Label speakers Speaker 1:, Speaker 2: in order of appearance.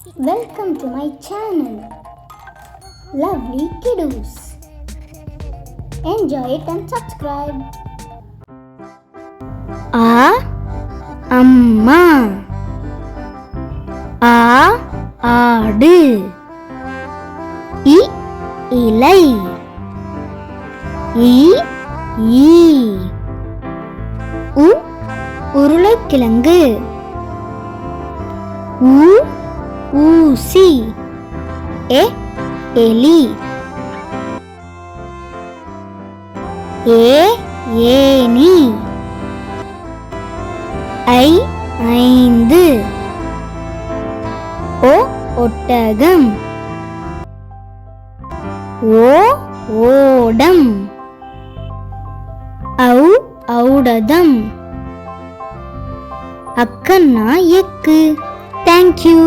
Speaker 1: Welcome to my channel, Lovely Kiddos. Enjoy it and subscribe.
Speaker 2: அம்மா, ஆடு, இலை, ஈ உருளைக்கிழங்கு, ஊசி, எலி, ஏணி, ஐந்து, ஒட்டகம், ஓடம், ஔடதம், அக்கன்னா எக்கு. Thank you.